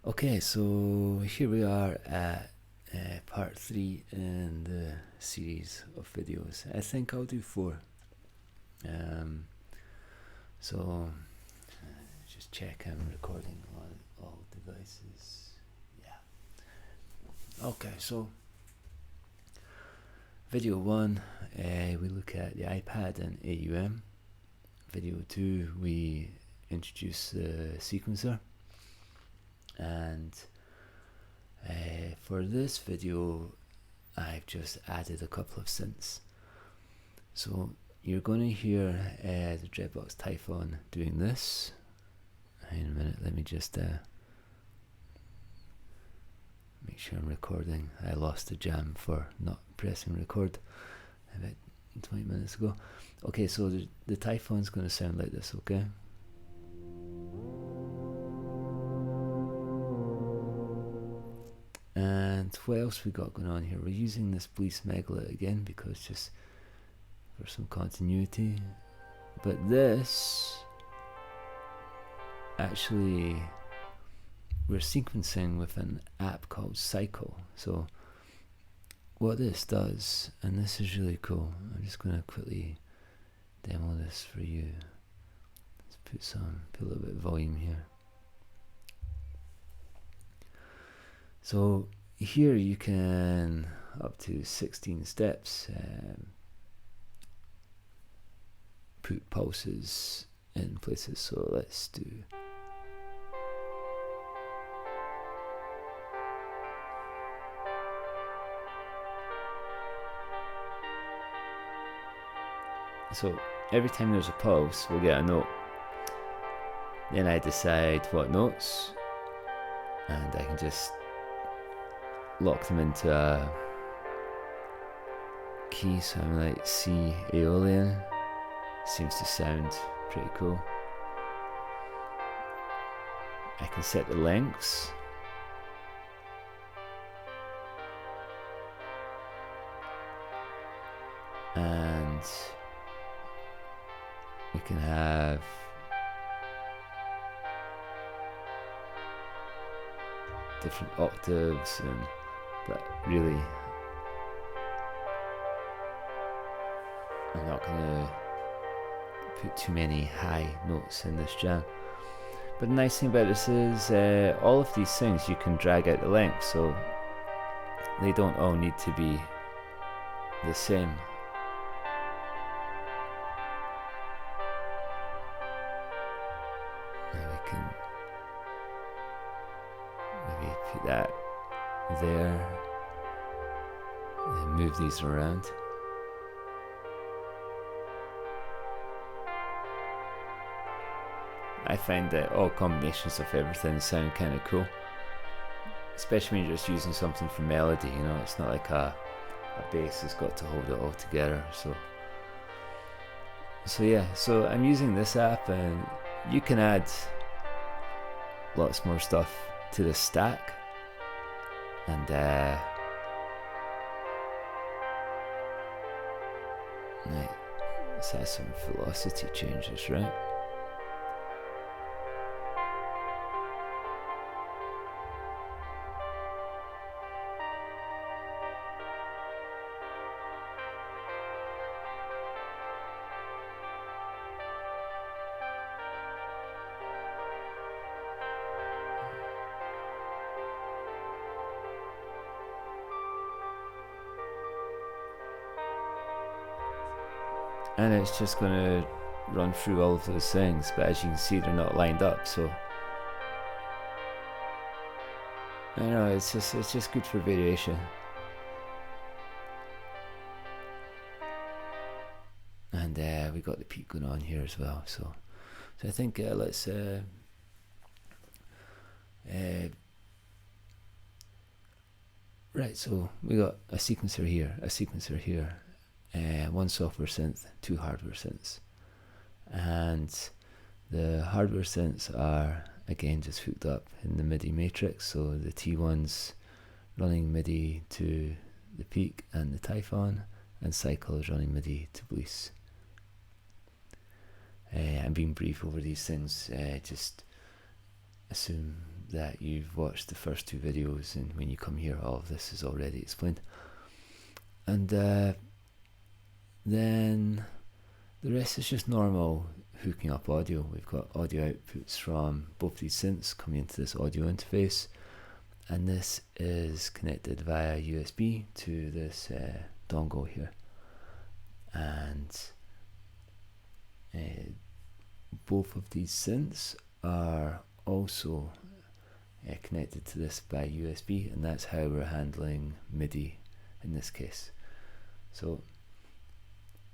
Okay, so here we are at part 3 in the series of videos. I think I'll do 4. So just check I'm recording on all devices. Yeah. Okay, so video 1, we look at the iPad and AUM. Video 2, we introduce the sequencer. And for this video I've just added a couple of synths. So you're going to hear the Dreadbox Typhon doing this. In a minute, let me just make sure I'm recording. I lost the jam for not pressing record about 20 minutes ago. Okay, so the Typhon's going to sound like this, okay? And what else we got going on here? We're using this Bleece Megalith again because just for some continuity. But this, actually, we're sequencing with an app called Cycle. So what this does, and this is really cool, I'm just going to quickly demo this for you. Let's put a little bit of volume here. So here you can, up to 16 steps, put pulses in places. So let's do. So every time there's a pulse, we'll get a note. Then I decide what notes, and I can just lock them into a key. So I'm like C Aeolian. Seems to sound pretty cool. I can set the lengths. And we can have different octaves, but really I'm not going to put too many high notes in this jam. But the nice thing about this is all of these things you can drag out the length, so they don't all need to be the same. And we can maybe put that there and move these around. I find that all combinations of everything sound kind of cool, especially when you're just using something for melody, you know. It's not like a bass has got to hold it all together. So yeah, so I'm using this app, and you can add lots more stuff to the stack, and let's add some velocity changes, right? And it's just going to run through all of those things, but as you can see, they're not lined up. So I don't know, it's just good for variation. And we got the peak going on here as well. So I think let's right. So we got a sequencer here. One software synth, 2 hardware synths, and the hardware synths are again just hooked up in the MIDI matrix. So the T1's running MIDI to the peak and the Typhon, and Cycle is running MIDI to Bleece. I'm being brief over these things, just assume that you've watched the first two videos, and when you come here all of this is already explained. And then the rest is just normal hooking up audio. We've got audio outputs from both these synths coming into this audio interface, and this is connected via USB to this dongle here. And both of these synths are also connected to this by USB, and that's how we're handling MIDI in this case. So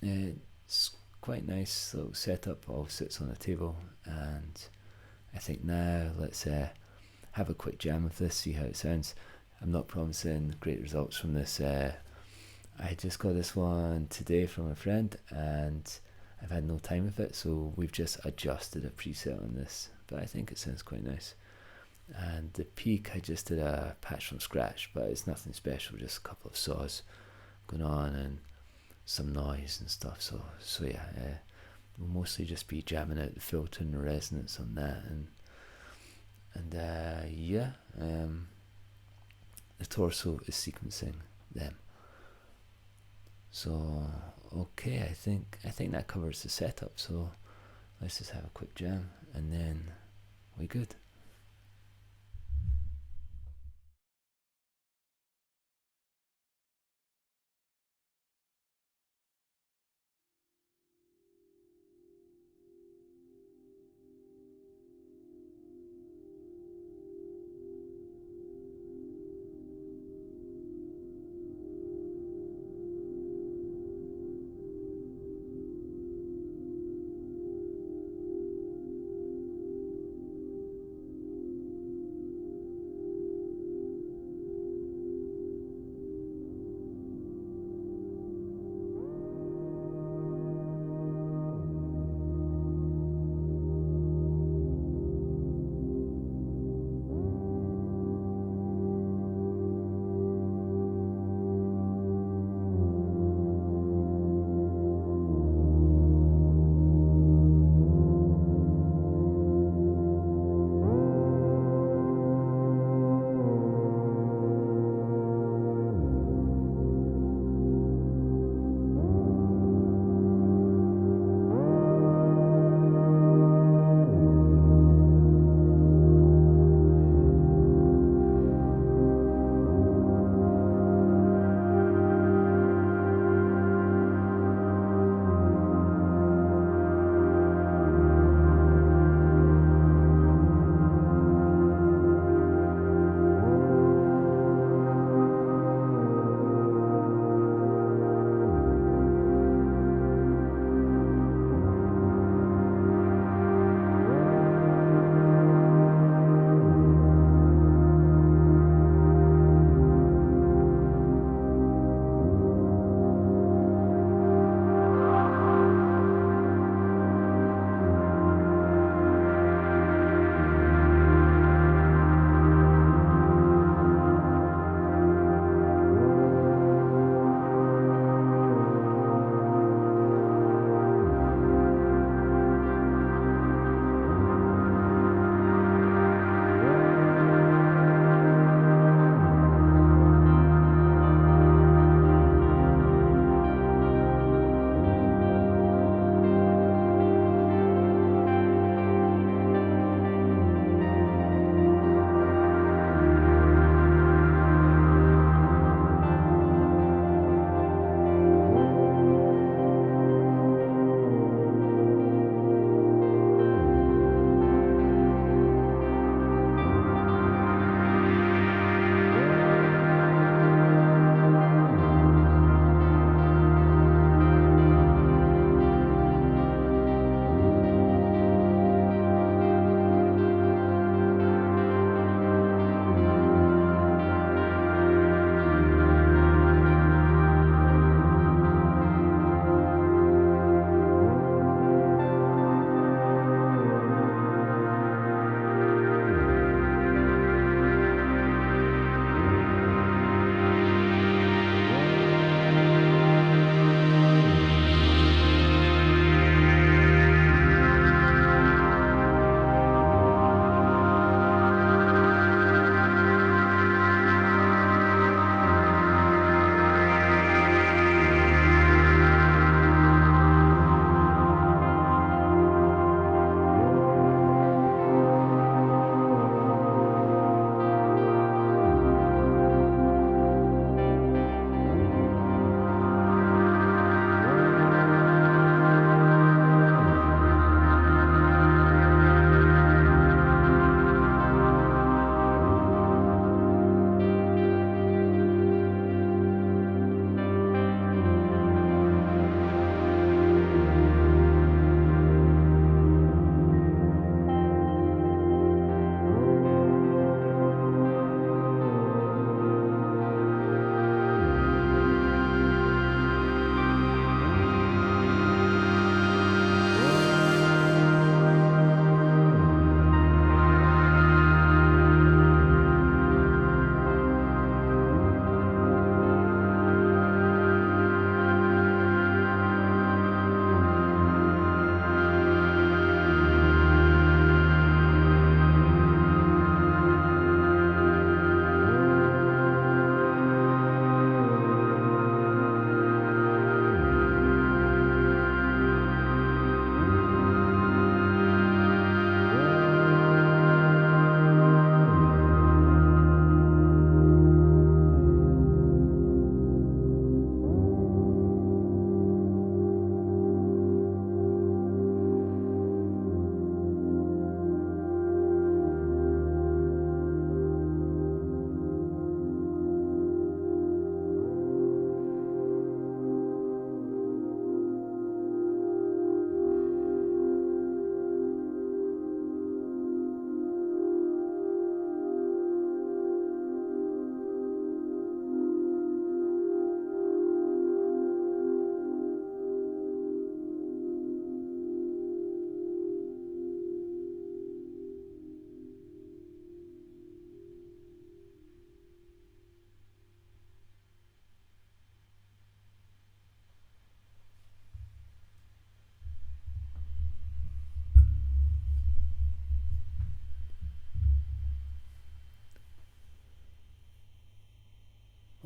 it's quite nice little setup, all sits on a table. And I think now let's have a quick jam of this, see how it sounds. I'm not promising great results from this. I just got this one today from a friend and I've had no time with it, so we've just adjusted a preset on this, but I think it sounds quite nice. And the peak, I just did a patch from scratch, but it's nothing special, just a couple of saws going on and some noise and stuff. So yeah, we'll mostly just be jamming out the filter and the resonance on that, and the torso is sequencing them. So okay, I think that covers the setup. So let's just have a quick jam and then we're good.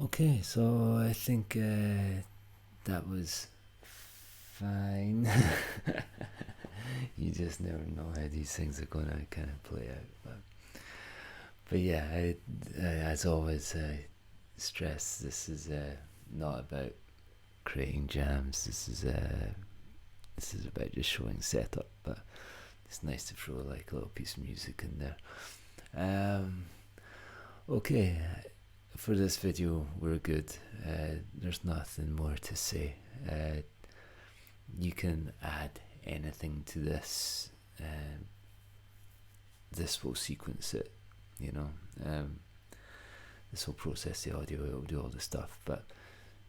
Okay, so I think that was fine. You just never know how these things are gonna kind of play out. But yeah, as always, I stress this is not about creating jams. This is about just showing setup. But it's nice to throw like a little piece of music in there. Okay, for this video we're good. There's nothing more to say. You can add anything to this. This will sequence it, you know. This will process the audio, it will do all the stuff, but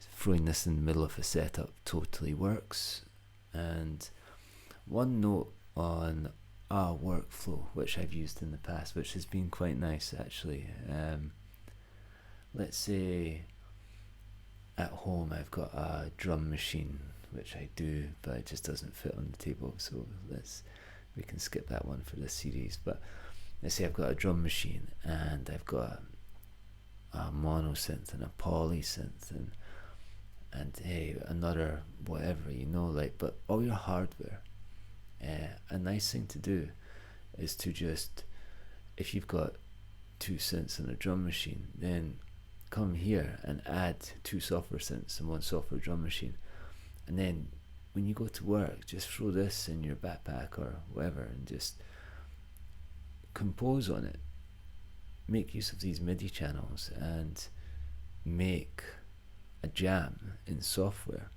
throwing this in the middle of a setup totally works. And one note on our workflow, which I've used in the past, which has been quite nice actually. Let's say at home I've got a drum machine, which I do, but it just doesn't fit on the table, so we can skip that one for this series. But let's say I've got a drum machine and I've got a mono synth and a poly synth and hey, another whatever, you know, like, but all your hardware. A nice thing to do is to just, if you've got two synths and a drum machine, then come here and add two software synths and one software drum machine, and then when you go to work, just throw this in your backpack or whatever and just compose on it. Make use of these MIDI channels and make a jam in software,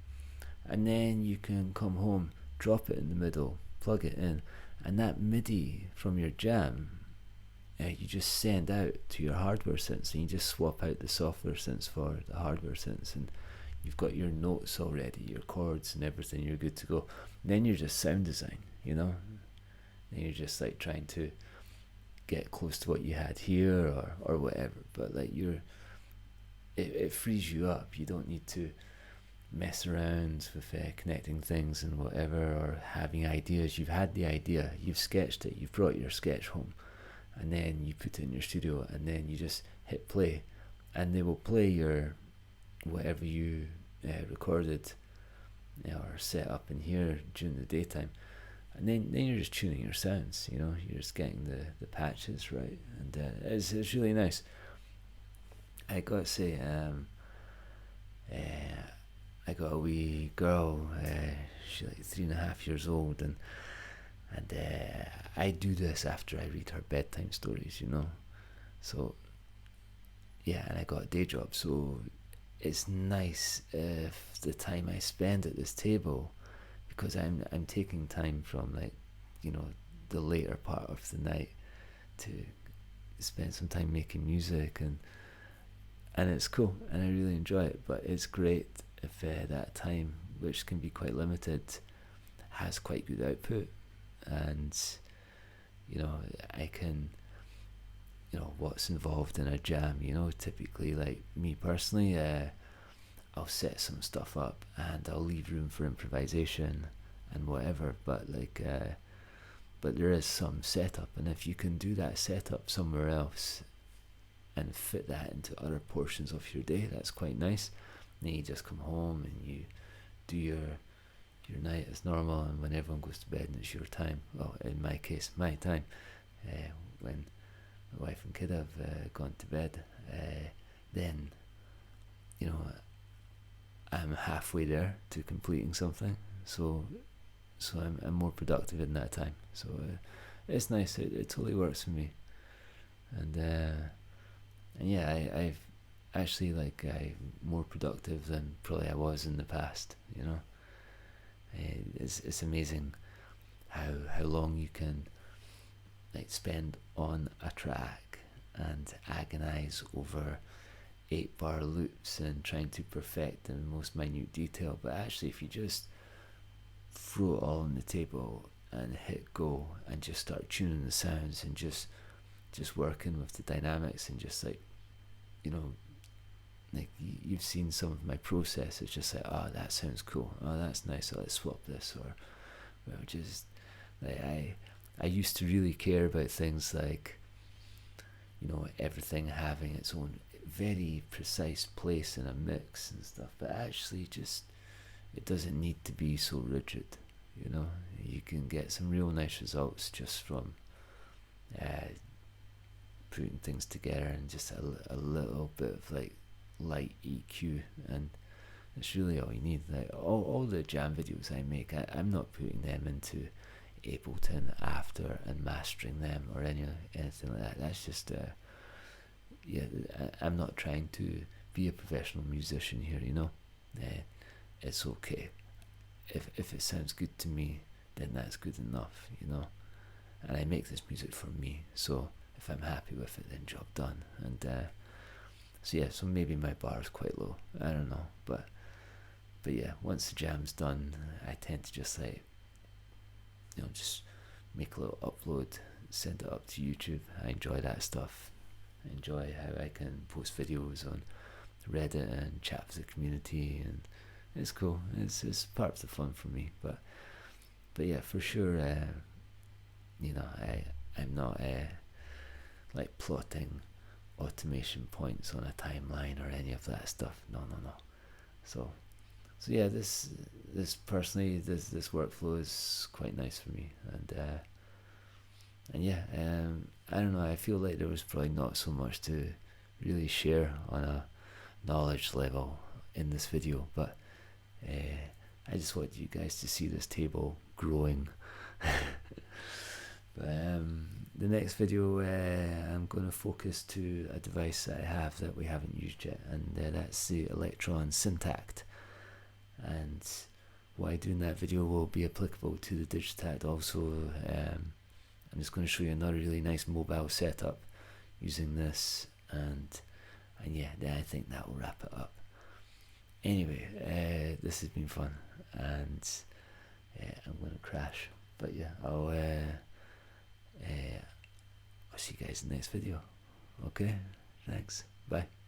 and then you can come home, drop it in the middle, plug it in, and that MIDI from your jam you just send out to your hardware synths, and you just swap out the software synths for the hardware synths, and you've got your notes already, your chords and everything, you're good to go. Then you're just sound design, you know. Then you're just like trying to get close to what you had here or whatever, but like it frees you up. You don't need to mess around with connecting things and whatever, or having ideas. You've had the idea, you've sketched it, you've brought your sketch home, and then you put it in your studio, and then you just hit play, and they will play your whatever you recorded or set up in here during the daytime, and then you're just tuning your sounds, you know. You're just getting the patches right, and it's really nice. I gotta say, I got a wee girl, she's like 3.5 years old, and I do this after I read her bedtime stories, you know. So yeah, and I got a day job, so it's nice if the time I spend at this table, because I'm taking time from, like, you know, the later part of the night to spend some time making music, and it's cool, and I really enjoy it. But it's great if that time, which can be quite limited, has quite good output, and you know, I can, you know, what's involved in a jam, you know. Typically, like me personally, I'll set some stuff up and I'll leave room for improvisation and whatever, but like but there is some setup, and if you can do that setup somewhere else and fit that into other portions of your day, that's quite nice. And then you just come home and you do your night as normal, and when everyone goes to bed and it's your time, well, in my case, my time, when my wife and kid have gone to bed, then, you know, I'm halfway there to completing something, so I'm more productive in that time. So it's nice. It totally works for me, and yeah, I've actually, like, I'm more productive than probably I was in the past, you know. It's amazing how long you can, like, spend on a track and agonize over 8-bar loops and trying to perfect the most minute detail. But actually, if you just throw it all on the table and hit go and just start tuning the sounds and just working with the dynamics, and just, like, you know, like, you've seen some of my process. It's just like, oh, that sounds cool, oh, that's nice, oh, let's swap this, or well, just like, I used to really care about things like, you know, everything having its own very precise place in a mix and stuff, but actually just it doesn't need to be so rigid. You know, you can get some real nice results just from putting things together and just a little bit of like light EQ, and that's really all you need. Like all the jam videos I make, I'm not putting them into Ableton after and mastering them or anything like that. That's just I'm not trying to be a professional musician here, you know. It's okay if it sounds good to me, then that's good enough, you know. And I make this music for me, so if I'm happy with it, then job done. And so maybe my bar is quite low. I don't know, but yeah, once the jam's done, I tend to just like, you know, just make a little upload, send it up to YouTube. I enjoy that stuff. I enjoy how I can post videos on Reddit and chat with the community, and it's cool. It's part of the fun for me. But yeah, for sure. You know, I'm not like plotting automation points on a timeline or any of that stuff. No. So yeah, this personally, this workflow is quite nice for me, and yeah, I don't know. I feel like there was probably not so much to really share on a knowledge level in this video, but I just wanted you guys to see this table growing. But the next video, I'm going to focus to a device that I have that we haven't used yet, and that's the Electron Syntact. And what I do in that video will be applicable to the Digitact also. I'm just going to show you another really nice mobile setup using this, and yeah, then I think that will wrap it up. Anyway, this has been fun, and I'm going to crash, but yeah, I'll see you guys in the next video. Okay, thanks, bye.